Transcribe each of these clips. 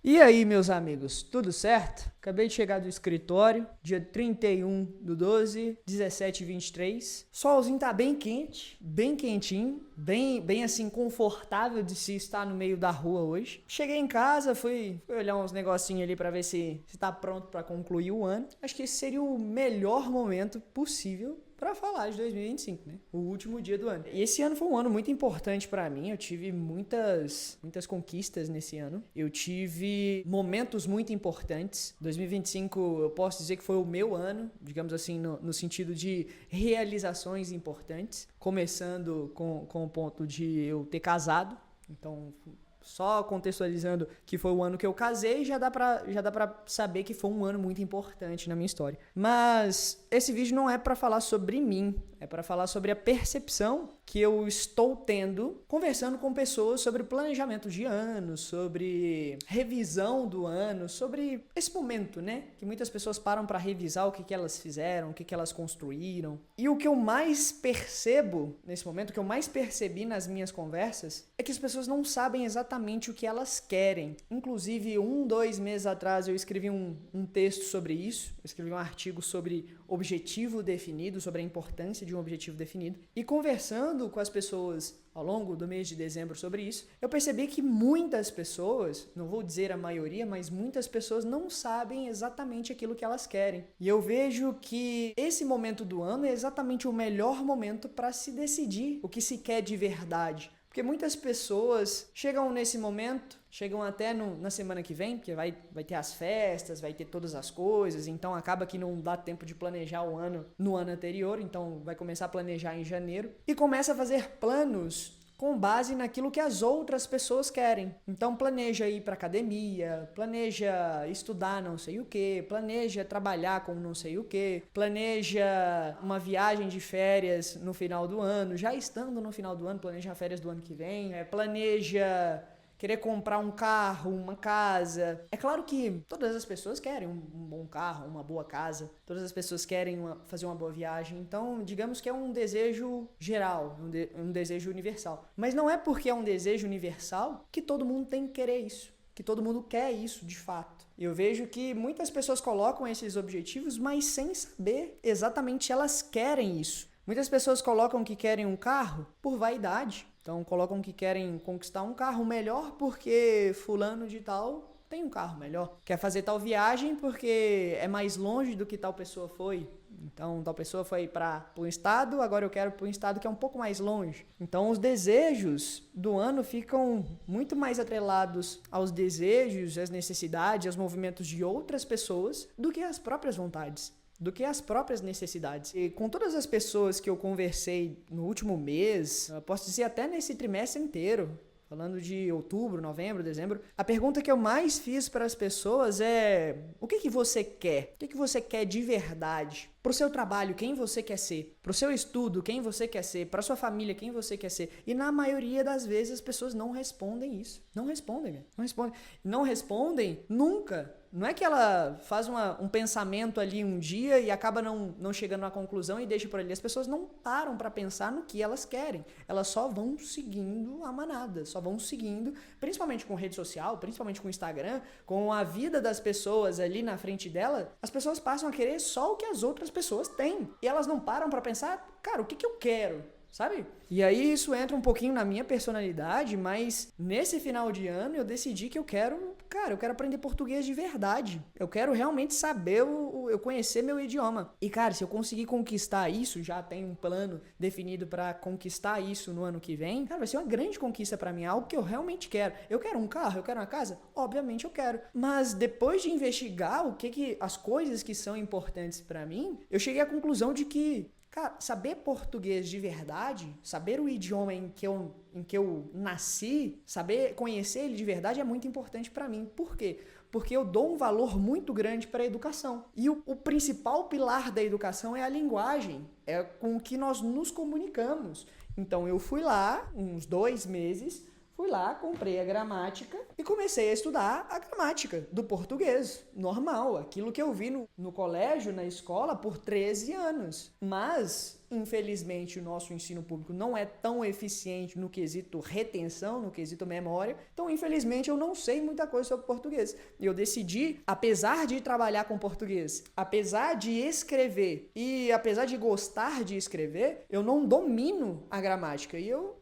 E aí, meus amigos, tudo certo? Acabei de chegar do escritório, dia 31/12, 17h23. Solzinho tá bem quente, bem quentinho, bem assim, confortável de se estar no meio da rua hoje. Cheguei em casa, fui olhar uns negocinhos ali pra ver se tá pronto pra concluir o ano. Acho que esse seria o melhor momento possível para falar de 2025, né? O último dia do ano. E esse ano foi um ano muito importante para mim. Eu tive muitas conquistas nesse ano. Eu tive momentos muito importantes. 2025, eu posso dizer que foi o meu ano, digamos assim, no sentido de realizações importantes. Começando com o ponto de eu ter casado. Então, só contextualizando que foi o ano que eu casei, já dá pra saber que foi um ano muito importante na minha história. Mas esse vídeo não é pra falar sobre mim, é pra falar sobre a percepção que eu estou tendo conversando com pessoas sobre planejamento de ano, sobre revisão do ano, sobre esse momento, né? Que muitas pessoas param pra revisar o que elas fizeram, o que elas construíram. E o que eu mais percebo nesse momento, o que eu mais percebi nas minhas conversas, é que as pessoas não sabem exatamente o que elas querem. Inclusive, 2 meses atrás eu escrevi um texto sobre isso, eu escrevi um artigo sobre objetivo definido, sobre a importância de um objetivo definido. E conversando com as pessoas ao longo do mês de dezembro sobre isso, eu percebi que muitas pessoas, não vou dizer a maioria, mas muitas pessoas não sabem exatamente aquilo que elas querem. E eu vejo que esse momento do ano é exatamente o melhor momento para se decidir o que se quer de verdade. Porque muitas pessoas chegam nesse momento, chegam até na semana que vem, porque vai ter as festas, vai ter todas as coisas, então acaba que não dá tempo de planejar o ano no ano anterior, então vai começar a planejar em janeiro, e começa a fazer planos com base naquilo que as outras pessoas querem. Então planeja ir para academia, planeja estudar não sei o que, planeja trabalhar com não sei o que, planeja uma viagem de férias no final do ano, já estando no final do ano, planeja férias do ano que vem, planeja querer comprar um carro, uma casa. É claro que todas as pessoas querem um bom carro, uma boa casa. Todas as pessoas querem fazer uma boa viagem. Então, digamos que é um desejo geral, um desejo universal. Mas não é porque é um desejo universal que todo mundo tem que querer isso. Que todo mundo quer isso, de fato. Eu vejo que muitas pessoas colocam esses objetivos, mas sem saber exatamente se elas querem isso. Muitas pessoas colocam que querem um carro por vaidade. Então colocam que querem conquistar um carro melhor porque fulano de tal tem um carro melhor. Quer fazer tal viagem porque é mais longe do que tal pessoa foi. Então tal pessoa foi para um estado, agora eu quero para um estado que é um pouco mais longe. Então os desejos do ano ficam muito mais atrelados aos desejos, às necessidades, aos movimentos de outras pessoas do que às próprias vontades, do que as próprias necessidades. E com todas as pessoas que eu conversei no último mês, eu posso dizer até nesse trimestre inteiro, falando de outubro, novembro, dezembro, a pergunta que eu mais fiz para as pessoas é: o que você quer? O que você quer de verdade? Pro seu trabalho, quem você quer ser? Pro seu estudo, quem você quer ser? Pra sua família, quem você quer ser? E na maioria das vezes as pessoas não respondem isso. Não respondem, não respondem. Não respondem nunca. Não é que ela faz um pensamento ali um dia e acaba não chegando à conclusão e deixa por ali. As pessoas não param para pensar no que elas querem. Elas só vão seguindo a manada, só vão seguindo, principalmente com rede social, principalmente com Instagram, com a vida das pessoas ali na frente dela. As pessoas passam a querer só o que as outras pessoas têm. E elas não param para pensar, cara, o que eu quero? Sabe? E aí isso entra um pouquinho na minha personalidade, mas nesse final de ano eu decidi que eu quero aprender português de verdade. Eu quero realmente saber, eu conhecer meu idioma. E cara, se eu conseguir conquistar isso, já tenho um plano definido para conquistar isso no ano que vem, cara, vai ser uma grande conquista para mim, algo que eu realmente quero. Eu quero um carro, eu quero uma casa? Obviamente eu quero. Mas depois de investigar as coisas que são importantes para mim, eu cheguei à conclusão de que, cara, saber português de verdade, saber o idioma em que eu nasci, saber conhecer ele de verdade é muito importante para mim. Por quê? Porque eu dou um valor muito grande para a educação. E o principal pilar da educação é a linguagem, é com o que nós nos comunicamos. Então eu fui lá, uns 2 meses, fui lá, comprei a gramática e comecei a estudar a gramática do português, normal, aquilo que eu vi no colégio, na escola, por 13 anos. Mas Infelizmente, o nosso ensino público não é tão eficiente no quesito retenção, no quesito memória. Então, infelizmente, eu não sei muita coisa sobre português. E eu decidi, apesar de trabalhar com português, apesar de escrever e apesar de gostar de escrever, eu não domino a gramática. E eu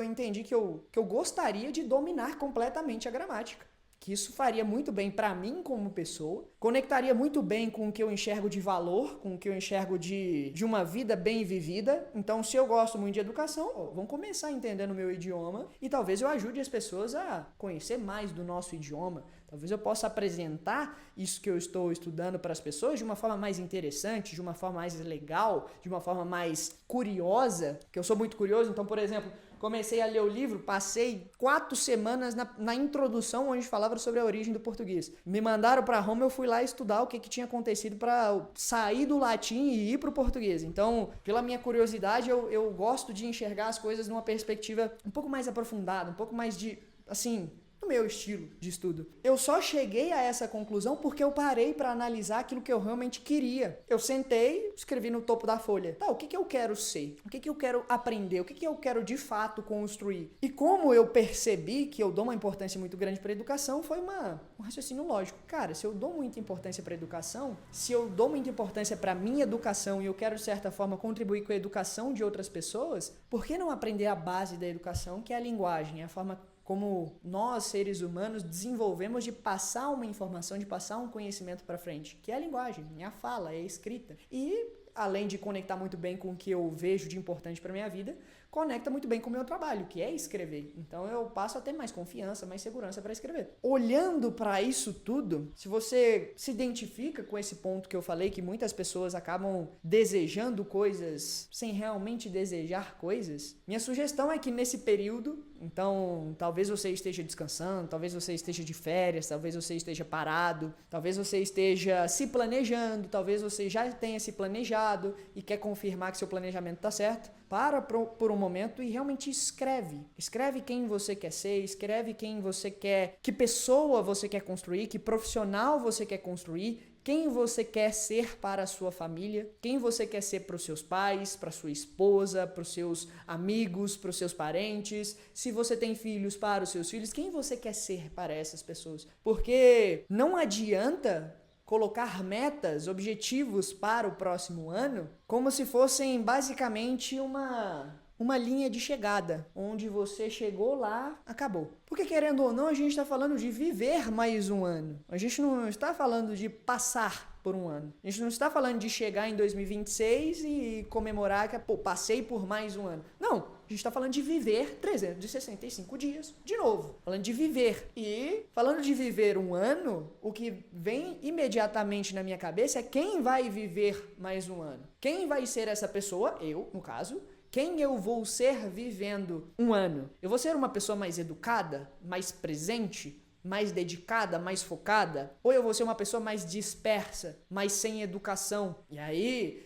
entendi que eu gostaria de dominar completamente a gramática. Que isso faria muito bem para mim como pessoa, conectaria muito bem com o que eu enxergo de valor, com o que eu enxergo de uma vida bem vivida. Então, se eu gosto muito de educação, vamos começar entendendo o meu idioma e talvez eu ajude as pessoas a conhecer mais do nosso idioma. Talvez eu possa apresentar isso que eu estou estudando para as pessoas de uma forma mais interessante, de uma forma mais legal, de uma forma mais curiosa, que eu sou muito curioso. Então, por exemplo, comecei a ler o livro, passei 4 semanas na introdução onde falava sobre a origem do português. Me mandaram para Roma, eu fui lá estudar o que tinha acontecido para sair do latim e ir para o português. Então, pela minha curiosidade, eu gosto de enxergar as coisas numa perspectiva um pouco mais aprofundada, um pouco mais de, assim, no meu estilo de estudo. Eu só cheguei a essa conclusão porque eu parei para analisar aquilo que eu realmente queria. Eu sentei, escrevi no topo da folha. Tá, o que eu quero ser? O que eu quero aprender? O que eu quero de fato construir? E como eu percebi que eu dou uma importância muito grande para a educação, foi um raciocínio lógico. Cara, se eu dou muita importância para a educação, se eu dou muita importância para a minha educação e eu quero, de certa forma, contribuir com a educação de outras pessoas, por que não aprender a base da educação, que é a linguagem, é a forma como nós, seres humanos, desenvolvemos de passar uma informação, de passar um conhecimento para frente, que é a linguagem, é a fala, é a escrita. E, além de conectar muito bem com o que eu vejo de importante para minha vida, conecta muito bem com o meu trabalho, que é escrever. Então eu passo a ter mais confiança, mais segurança para escrever. Olhando para isso tudo, se você se identifica com esse ponto que eu falei, que muitas pessoas acabam desejando coisas sem realmente desejar coisas, minha sugestão é que nesse período, então talvez você esteja descansando, talvez você esteja de férias, talvez você esteja parado, talvez você esteja se planejando, talvez você já tenha se planejado e quer confirmar que seu planejamento está certo. Para por um momento e realmente escreve. Escreve quem você quer ser, escreve quem você quer, que pessoa você quer construir, que profissional você quer construir, quem você quer ser para a sua família, quem você quer ser para os seus pais, para sua esposa, para os seus amigos, para os seus parentes, se você tem filhos, para os seus filhos, quem você quer ser para essas pessoas. Porque não adianta colocar metas, objetivos para o próximo ano, como se fossem basicamente uma linha de chegada, onde você chegou lá, acabou. Porque querendo ou não, a gente está falando de viver mais um ano. A gente não está falando de passar por um ano. A gente não está falando de chegar em 2026 e comemorar que, passei por mais um ano. Não. A gente está falando de viver 365 dias, de novo. Falando de viver. E falando de viver um ano, o que vem imediatamente na minha cabeça é quem vai viver mais um ano. Quem vai ser essa pessoa? Eu, no caso. Quem eu vou ser vivendo um ano? Eu vou ser uma pessoa mais educada, mais presente, mais dedicada, mais focada? Ou eu vou ser uma pessoa mais dispersa, mais sem educação? E aí,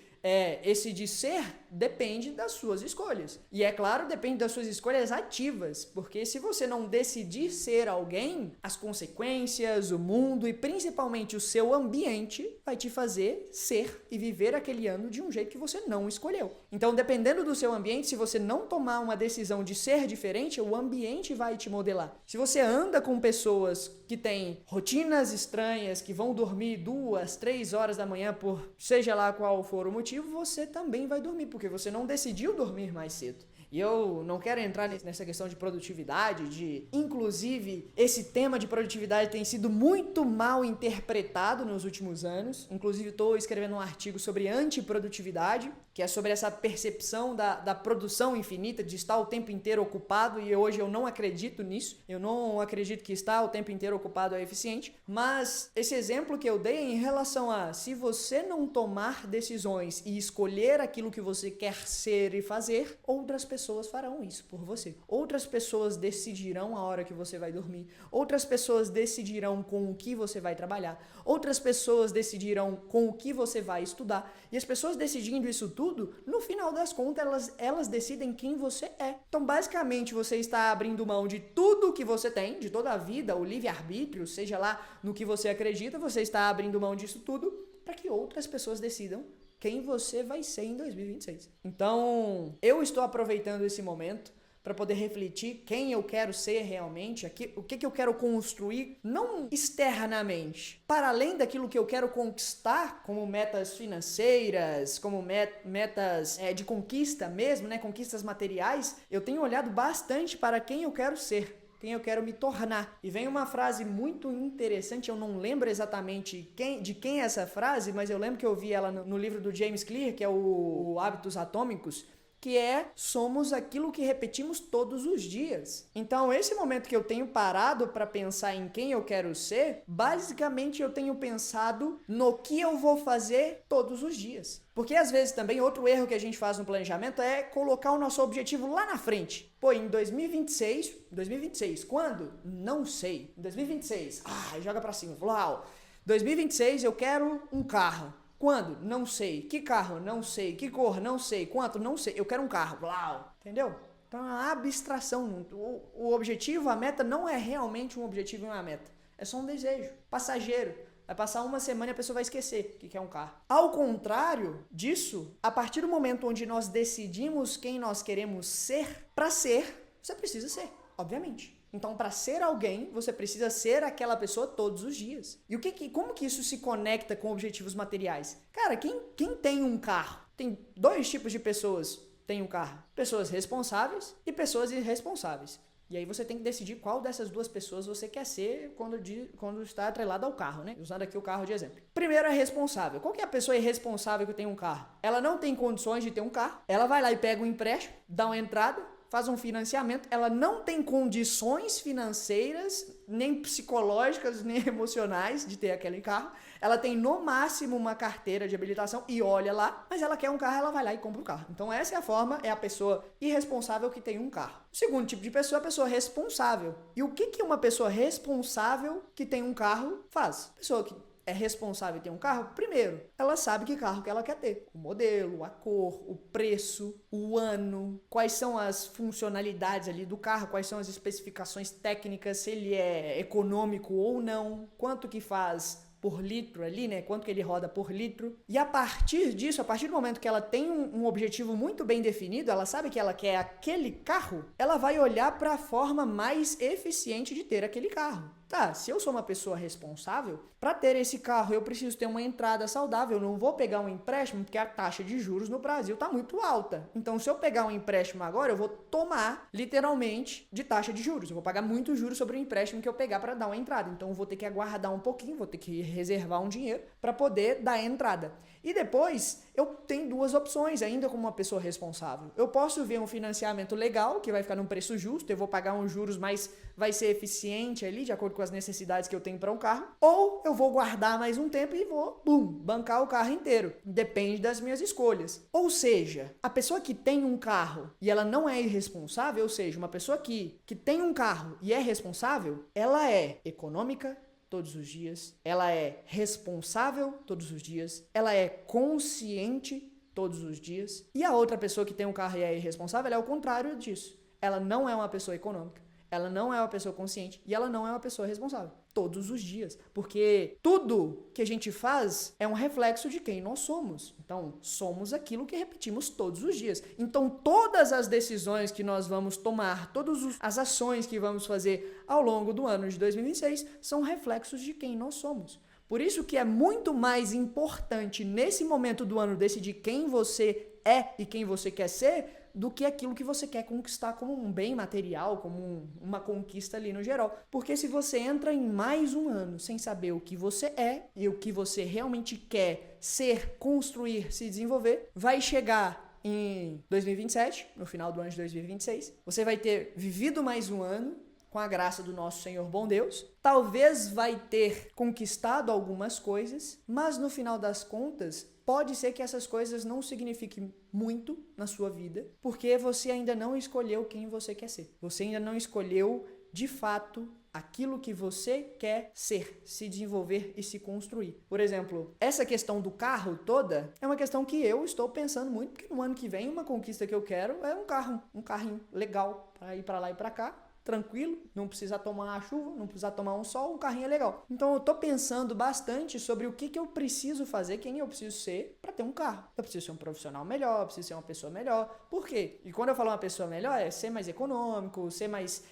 esse de ser depende das suas escolhas. E é claro, depende das suas escolhas ativas, porque se você não decidir ser alguém, as consequências, o mundo e principalmente o seu ambiente vai te fazer ser e viver aquele ano de um jeito que você não escolheu. Então, dependendo do seu ambiente, se você não tomar uma decisão de ser diferente, o ambiente vai te modelar. Se você anda com pessoas que têm rotinas estranhas, que vão dormir 2, 3 horas da manhã por seja lá qual for o motivo, você também vai dormir, porque você não decidiu dormir mais cedo. E eu não quero entrar nessa questão de produtividade, inclusive, esse tema de produtividade tem sido muito mal interpretado nos últimos anos. Inclusive, estou escrevendo um artigo sobre antiprodutividade, que é sobre essa percepção da produção infinita, de estar o tempo inteiro ocupado, e hoje eu não acredito nisso. Eu não acredito que estar o tempo inteiro ocupado é eficiente. Mas esse exemplo que eu dei é em relação a se você não tomar decisões e escolher aquilo que você quer ser e fazer, outras pessoas farão isso por você. Outras pessoas decidirão a hora que você vai dormir. Outras pessoas decidirão com o que você vai trabalhar. Outras pessoas decidirão com o que você vai estudar. E as pessoas decidindo isso tudo, no final das contas, elas decidem quem você é. Então, basicamente, você está abrindo mão de tudo que você tem, de toda a vida, o livre-arbítrio, seja lá no que você acredita, você está abrindo mão disso tudo para que outras pessoas decidam quem você vai ser em 2026. Então, eu estou aproveitando esse momento para poder refletir quem eu quero ser realmente, o que eu quero construir, não externamente, para além daquilo que eu quero conquistar, como metas financeiras, como metas de conquista mesmo, né, conquistas materiais. Eu tenho olhado bastante para quem eu quero ser, quem eu quero me tornar. E vem uma frase muito interessante, eu não lembro exatamente de quem é essa frase, mas eu lembro que eu vi ela no livro do James Clear, que é o Hábitos Atômicos, que somos aquilo que repetimos todos os dias. Então, esse momento que eu tenho parado para pensar em quem eu quero ser, basicamente eu tenho pensado no que eu vou fazer todos os dias. Porque às vezes também outro erro que a gente faz no planejamento é colocar o nosso objetivo lá na frente. Pô, em 2026, quando? Não sei. Em 2026, joga pra cima, uau. 2026 eu quero um carro. Quando? Não sei. Que carro? Não sei. Que cor? Não sei. Quanto? Não sei. Eu quero um carro. Uau! Entendeu? Então é uma abstração. O objetivo, a meta, não é realmente um objetivo e uma meta. É só um desejo passageiro. Vai passar uma semana e a pessoa vai esquecer que quer um carro. Ao contrário disso, a partir do momento onde nós decidimos quem nós queremos ser, para ser, você precisa ser, obviamente. Então, para ser alguém, você precisa ser aquela pessoa todos os dias. E como que isso se conecta com objetivos materiais? Cara, quem tem um carro? Tem dois tipos de pessoas que têm um carro. Pessoas responsáveis e pessoas irresponsáveis. E aí você tem que decidir qual dessas duas pessoas você quer ser quando está atrelado ao carro, né? Usando aqui o carro de exemplo. Primeiro é responsável. Qual que é a pessoa irresponsável que tem um carro? Ela não tem condições de ter um carro. Ela vai lá e pega um empréstimo, dá uma entrada, faz um financiamento, ela não tem condições financeiras, nem psicológicas, nem emocionais de ter aquele carro. Ela tem no máximo uma carteira de habilitação e olha lá, mas ela quer um carro, ela vai lá e compra um carro. Então essa é a forma, é a pessoa irresponsável que tem um carro. O segundo tipo de pessoa é a pessoa responsável. E o que uma pessoa responsável que tem um carro faz? Pessoa que é responsável em ter um carro, primeiro, ela sabe que carro que ela quer ter. O modelo, a cor, o preço, o ano, quais são as funcionalidades ali do carro, quais são as especificações técnicas, se ele é econômico ou não, quanto que faz por litro ali, né? Quanto que ele roda por litro. E a partir disso, a partir do momento que ela tem um objetivo muito bem definido, ela sabe que ela quer aquele carro, ela vai olhar para a forma mais eficiente de ter aquele carro. Tá, se eu sou uma pessoa responsável, para ter esse carro eu preciso ter uma entrada saudável, eu não vou pegar um empréstimo porque a taxa de juros no Brasil está muito alta. Então, se eu pegar um empréstimo agora, eu vou tomar, literalmente, de taxa de juros. Eu vou pagar muito juros sobre o empréstimo que eu pegar para dar uma entrada. Então, eu vou ter que aguardar um pouquinho, vou ter que reservar um dinheiro para poder dar a entrada. E depois, eu tenho duas opções ainda como uma pessoa responsável. Eu posso ver um financiamento legal, que vai ficar num preço justo, eu vou pagar uns juros, mas vai ser eficiente ali, de acordo com as necessidades que eu tenho para um carro. Ou eu vou guardar mais um tempo e vou, bancar o carro inteiro. Depende das minhas escolhas. Ou seja, a pessoa que tem um carro e ela não é irresponsável, ou seja, uma pessoa que tem um carro e é responsável, ela é econômica todos os dias, ela é responsável todos os dias, ela é consciente todos os dias. E a outra pessoa que tem um carro e é irresponsável, ela é o contrário disso. Ela não é uma pessoa econômica, ela não é uma pessoa consciente e ela não é uma pessoa responsável todos os dias, porque tudo que a gente faz é um reflexo de quem nós somos. Então, somos aquilo que repetimos todos os dias. Então, todas as decisões que nós vamos tomar, todas as ações que vamos fazer ao longo do ano de 2026 são reflexos de quem nós somos. Por isso que é muito mais importante nesse momento do ano decidir quem você é e quem você quer ser do que aquilo que você quer conquistar como um bem material, como uma conquista ali no geral. Porque se você entra em mais um ano sem saber o que você é e o que você realmente quer ser, construir, se desenvolver, vai chegar em 2027, no final do ano de 2026, você vai ter vivido mais um ano com a graça do nosso Senhor bom Deus, talvez vai ter conquistado algumas coisas, mas no final das contas, pode ser que essas coisas não signifiquem muito na sua vida, porque você ainda não escolheu quem você quer ser. Você ainda não escolheu, de fato, aquilo que você quer ser, se desenvolver e se construir. Por exemplo, essa questão do carro toda é uma questão que eu estou pensando muito, porque no ano que vem uma conquista que eu quero é um carrinho legal para ir para lá e para cá. tranquilo, não precisa tomar a chuva, não precisa tomar um sol, um carrinho é legal. Então eu tô pensando bastante sobre o que eu preciso fazer, quem eu preciso ser para ter um carro. Eu preciso ser um profissional melhor, eu preciso ser uma pessoa melhor. Por quê? E quando eu falo uma pessoa melhor, é ser mais econômico, ser mais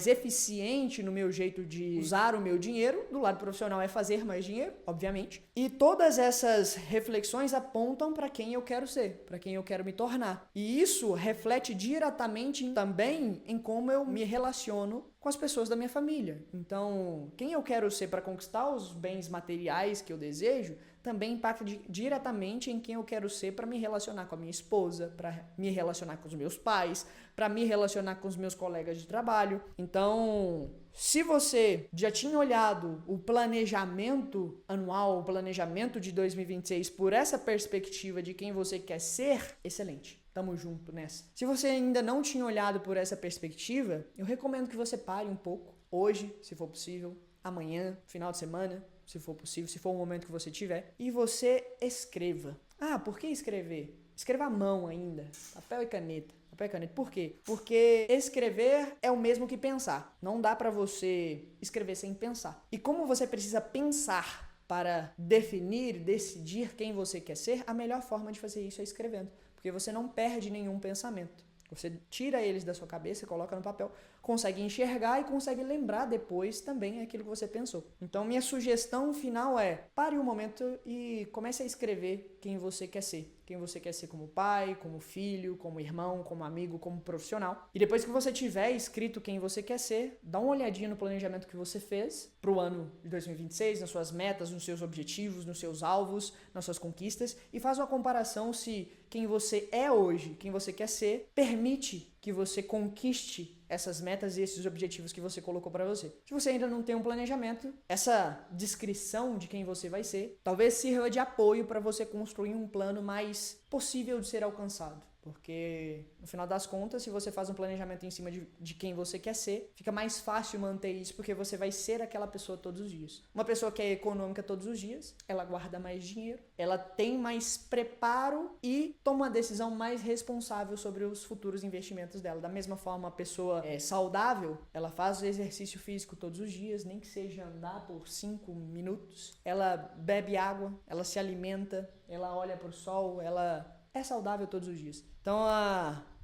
eficiente no meu jeito de usar o meu dinheiro. Do lado profissional é fazer mais dinheiro, obviamente. E todas essas reflexões apontam para quem eu quero ser, para quem eu quero me tornar. E isso reflete diretamente também em como eu me relaciono com as pessoas da minha família. Então, quem eu quero ser para conquistar os bens materiais que eu desejo, também impacta diretamente em quem eu quero ser para me relacionar com a minha esposa, para me relacionar com os meus pais, para me relacionar com os meus colegas de trabalho. Então, se você já tinha olhado o planejamento anual, o planejamento de 2026 por essa perspectiva de quem você quer ser, excelente. Tamo junto nessa. Se você ainda não tinha olhado por essa perspectiva, eu recomendo que você pare um pouco, hoje, se for possível, amanhã, final de semana, se for possível, se for o momento que você tiver, e você escreva. Ah, por que escrever? Escreva à mão ainda, papel e caneta. Papel e caneta. Por quê? Porque escrever é o mesmo que pensar. Não dá pra você escrever sem pensar. E como você precisa pensar para definir, decidir quem você quer ser, a melhor forma de fazer isso é escrevendo. Porque você não perde nenhum pensamento. Você tira eles da sua cabeça, coloca no papel, consegue enxergar e consegue lembrar depois também aquilo que você pensou. Então, minha sugestão final é: pare um momento e comece a escrever quem você quer ser. Quem você quer ser como pai, como filho, como irmão, como amigo, como profissional. E depois que você tiver escrito quem você quer ser, dá uma olhadinha no planejamento que você fez para o ano de 2026, nas suas metas, nos seus objetivos, nos seus alvos, nas suas conquistas, e faz uma comparação se quem você é hoje, quem você quer ser, permite que você conquiste essas metas e esses objetivos que você colocou para você. Se você ainda não tem um planejamento, essa descrição de quem você vai ser talvez sirva de apoio para você construir um plano mais possível de ser alcançado. Porque, no final das contas, se você faz um planejamento em cima de quem você quer ser, fica mais fácil manter isso, porque você vai ser aquela pessoa todos os dias. Uma pessoa que é econômica todos os dias, ela guarda mais dinheiro, ela tem mais preparo e toma uma decisão mais responsável sobre os futuros investimentos dela. Da mesma forma, a pessoa saudável, ela faz exercício físico todos os dias, nem que seja andar por 5 minutos. Ela bebe água, ela se alimenta, ela olha para o sol, ela é saudável todos os dias. Então,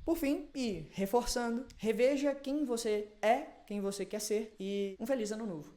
por fim, e reforçando, reveja quem você é, quem você quer ser e um feliz ano novo.